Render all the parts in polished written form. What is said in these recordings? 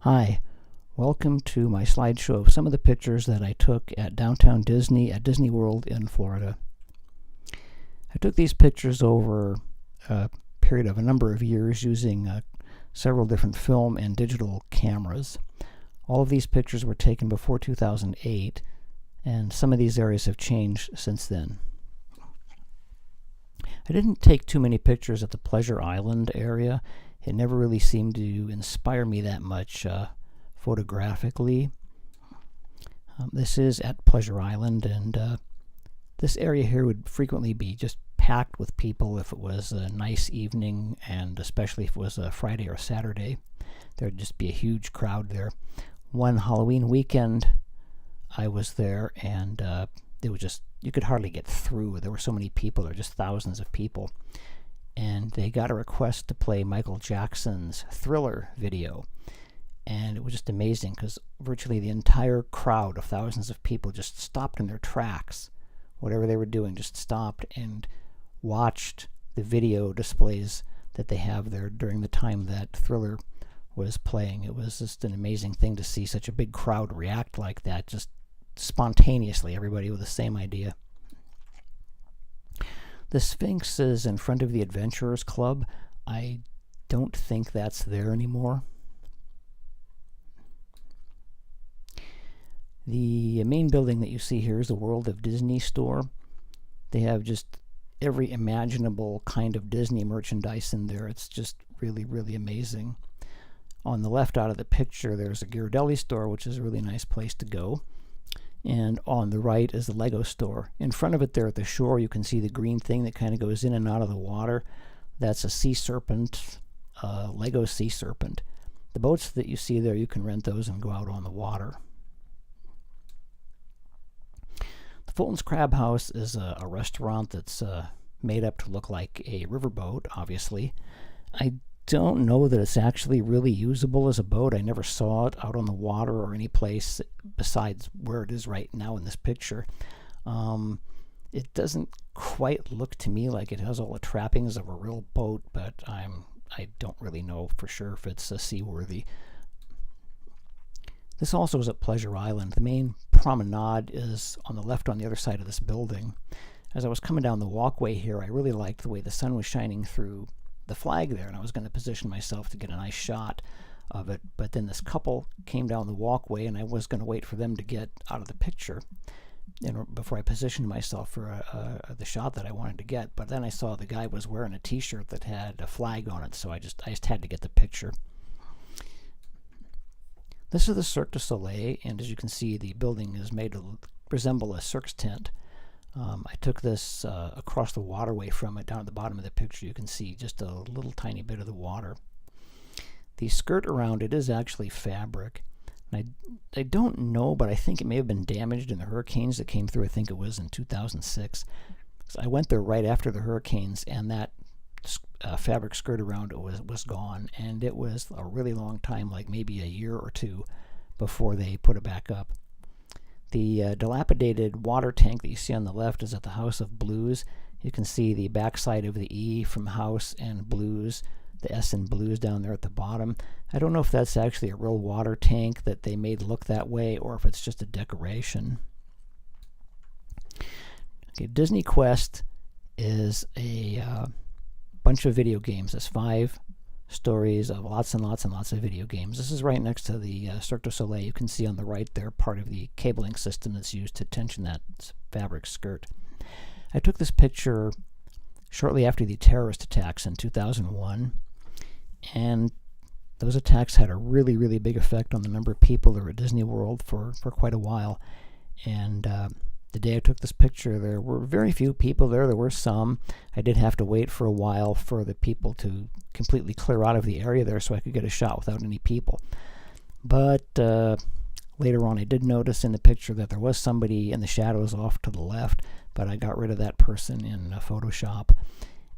Hi, welcome to my slideshow of some of the pictures that I took at Downtown Disney at Disney World in Florida. I took these pictures over a period of a number of years using several different film and digital cameras. All of these pictures were taken before 2008, and some of these areas have changed since then. I didn't take too many pictures at the Pleasure Island area. It never really seemed to inspire me that much photographically. This is at Pleasure Island, and this area here would frequently be just packed with people if it was a nice evening, and especially if it was a Friday or Saturday. There'd just be a huge crowd there. One Halloween weekend I was there, and it was just, you could hardly get through. There were so many people. There were just thousands of people. And they got a request to play Michael Jackson's Thriller video. And it was just amazing because virtually the entire crowd of thousands of people just stopped in their tracks. Whatever they were doing, just stopped and watched the video displays that they have there during the time that Thriller was playing. It was just an amazing thing to see such a big crowd react like that, just spontaneously, everybody with the same idea. The Sphinx is in front of the Adventurers Club. I don't think that's there anymore. The main building that you see here is the World of Disney store. They have just every imaginable kind of Disney merchandise in there. It's just really, really amazing. On the left out of the picture, there's a Ghirardelli store, which is a really nice place to go. And on the right is the Lego store. In front of it there at the shore, you can see the green thing that kind of goes in and out of the water. That's a sea serpent, Lego sea serpent. The boats that you see there, you can rent those and go out on the water. The Fulton's Crab House is a restaurant that's made up to look like a riverboat, obviously. I don't know that it's actually really usable as a boat. I never saw it out on the water or any place besides where it is right now in this picture. It doesn't quite look to me like it has all the trappings of a real boat, but I don't really know for sure if it's seaworthy. This also is at Pleasure Island. The main promenade is on the left on the other side of this building. As I was coming down the walkway here, I really liked the way the sun was shining through the flag there, and I was going to position myself to get a nice shot of it, but then this couple came down the walkway and I was going to wait for them to get out of the picture before I positioned myself for the shot that I wanted to get. But then I saw the guy was wearing a t-shirt that had a flag on it, so I just had to get the picture. This is the Cirque du Soleil, and as you can see, the building is made to resemble a circus tent. I took this across the waterway from it. Down at the bottom of the picture you can see just a little tiny bit of the water. The skirt around it is actually fabric. And I don't know, but I think it may have been damaged in the hurricanes that came through. I think it was in 2006. So I went there right after the hurricanes, and that fabric skirt around it was gone. And it was a really long time, like maybe a year or two, before they put it back up. The dilapidated water tank that you see on the left is at the House of Blues. You can see the backside of the E from House and Blues, the S in Blues down there at the bottom. I don't know if that's actually a real water tank that they made look that way or if it's just a decoration. Okay, Disney Quest is a bunch of video games. There's 5 stories of lots and lots and lots of video games. This is right next to the Cirque du Soleil. You can see on the right there part of the cabling system that's used to tension that fabric skirt. I took this picture shortly after the terrorist attacks in 2001, and those attacks had a really, really big effect on the number of people that were at Disney World for quite a while. And the day I took this picture, there were very few people there. There were some. I did have to wait for a while for the people to completely clear out of the area there so I could get a shot without any people. But later on I did notice in the picture that there was somebody in the shadows off to the left, but I got rid of that person in Photoshop.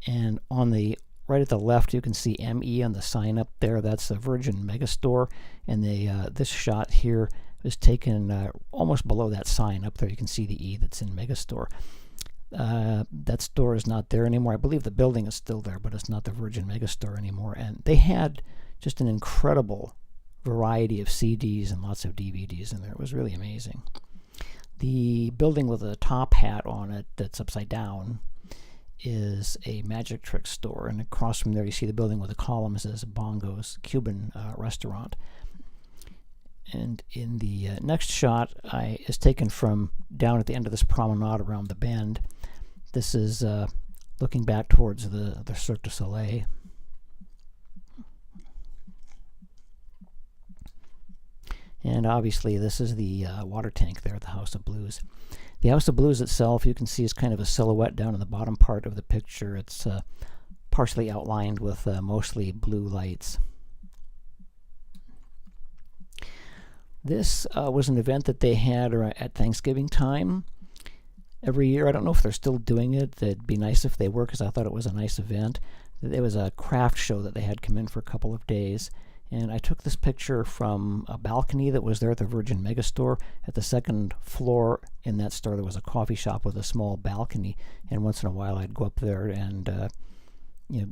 And on the right at the left you can see ME on the sign up there. That's the Virgin Megastore, and this shot here is taken almost below that sign up there. You can see the E that's in Megastore. That store is not there anymore. I believe the building is still there, but it's not the Virgin Megastore anymore. And they had just an incredible variety of CDs and lots of DVDs in there. It was really amazing. The building with a top hat on it that's upside down is a magic trick store, and across from there you see the building with the columns as Bongo's Cuban restaurant. And in the next shot is taken from down at the end of this promenade around the bend. This is looking back towards the Cirque du Soleil. And obviously this is the water tank there at the House of Blues. The House of Blues itself, you can see, is kind of a silhouette down in the bottom part of the picture. It's partially outlined with mostly blue lights. This was an event that they had at Thanksgiving time every year. I don't know if they're still doing it. It'd be nice if they were, because I thought it was a nice event. There was a craft show that they had come in for a couple of days. And I took this picture from a balcony that was there at the Virgin Megastore. At the second floor in that store, there was a coffee shop with a small balcony. And once in a while, I'd go up there and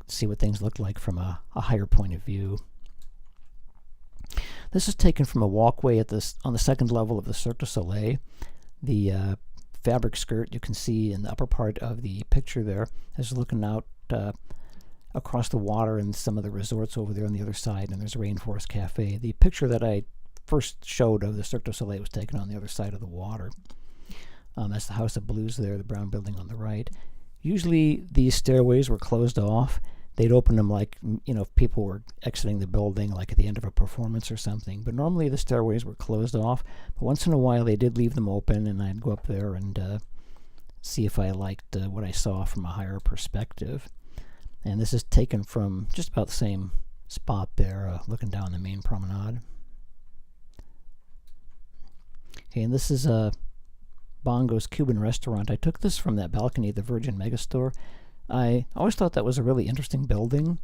see what things looked like from a higher point of view. This is taken from a walkway on the second level of the Cirque du Soleil. The fabric skirt you can see in the upper part of the picture there is looking out across the water and some of the resorts over there on the other side, and there's a Rainforest Cafe. The picture that I first showed of the Cirque du Soleil was taken on the other side of the water. That's the House of Blues there, the brown building on the right. Usually these stairways were closed off. They'd open them like, if people were exiting the building, like at the end of a performance or something. But normally the stairways were closed off. But once in a while they did leave them open, and I'd go up there and see if I liked what I saw from a higher perspective. And this is taken from just about the same spot there, looking down the main promenade. Okay, and this is Bongo's Cuban restaurant. I took this from that balcony at the Virgin Megastore. I always thought that was a really interesting building.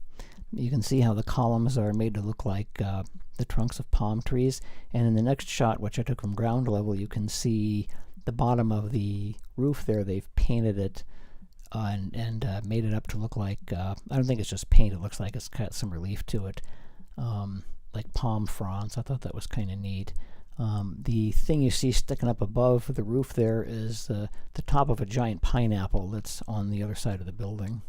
You can see how the columns are made to look like the trunks of palm trees. And in the next shot, which I took from ground level, you can see the bottom of the roof there. They've painted it and made it up to look like, I don't think it's just paint, it looks like it's got some relief to it, like palm fronds. I thought that was kind of neat. The thing you see sticking up above the roof there is the top of a giant pineapple that's on the other side of the building.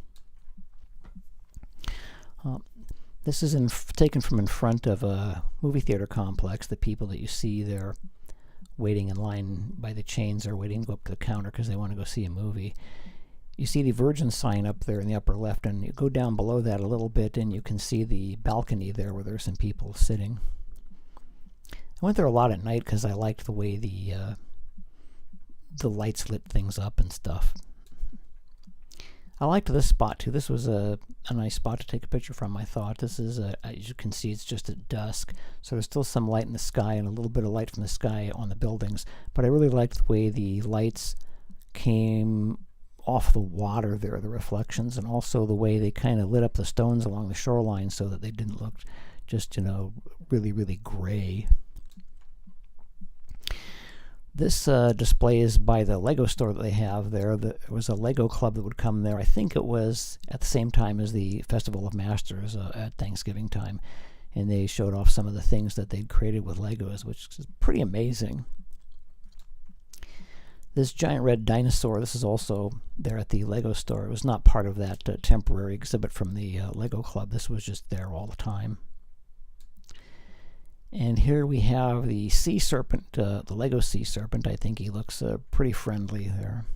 This is taken from in front of a movie theater complex. The people that you see there waiting in line by the chains are waiting to go up to the counter because they want to go see a movie. You see the Virgin sign up there in the upper left, and you go down below that a little bit and you can see the balcony there where there's some people sitting. I went there a lot at night because I liked the way the lights lit things up and stuff. I liked this spot too. This was a nice spot to take a picture from, I thought. This is, as you can see, it's just at dusk, so there's still some light in the sky and a little bit of light from the sky on the buildings. But I really liked the way the lights came off the water there, the reflections, and also the way they kind of lit up the stones along the shoreline so that they didn't look just, really, really gray. This display is by the Lego store that they have there. There was a Lego club that would come there. I think it was at the same time as the Festival of Masters at Thanksgiving time. And they showed off some of the things that they'd created with Legos, which is pretty amazing. This giant red dinosaur, this is also there at the Lego store. It was not part of that temporary exhibit from the Lego club. This was just there all the time. And here we have the sea serpent, the Lego sea serpent. I think he looks pretty friendly there.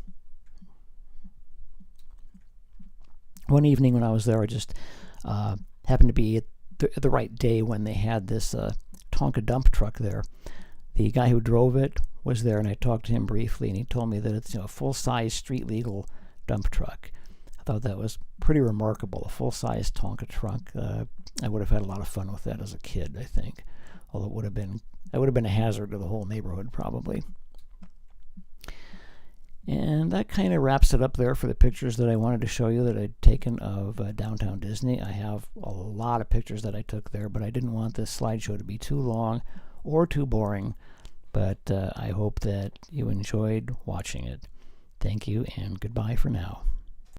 One evening when I was there, I just happened to be at the right day when they had this Tonka dump truck there. The guy who drove it was there, and I talked to him briefly, and he told me that it's a full-size street-legal dump truck. I thought that was pretty remarkable, a full-size Tonka truck. I would have had a lot of fun with that as a kid, I think. Although it would have been a hazard to the whole neighborhood, probably. And that kind of wraps it up there for the pictures that I wanted to show you that I'd taken of downtown Disney. I have a lot of pictures that I took there, but I didn't want this slideshow to be too long or too boring. But I hope that you enjoyed watching it. Thank you, and goodbye for now.